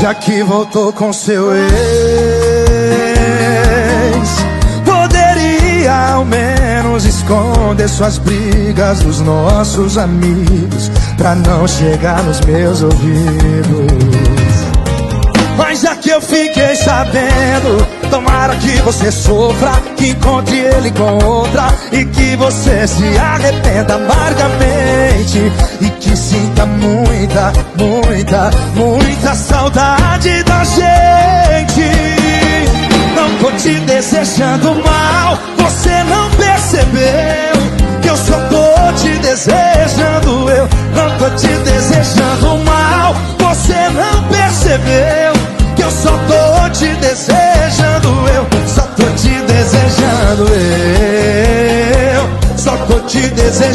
Já que voltou com seu ex, poderia ao menos esconder suas brigas dos nossos amigos, pra não chegar nos meus ouvidos. Mas já que eu fiquei sabendo, tomara que você sofra, que encontre ele com outra, e que você se arrependa amargamente, e que sinta muita, muita, muita saudade da gente. Não tô te desejando mal, você não percebeu que eu só tô te desejando. Eu não tô te desejando mal, você não percebeu que eu só tô te desejando. Eu só tô te desejando. Eu só tô te desejando.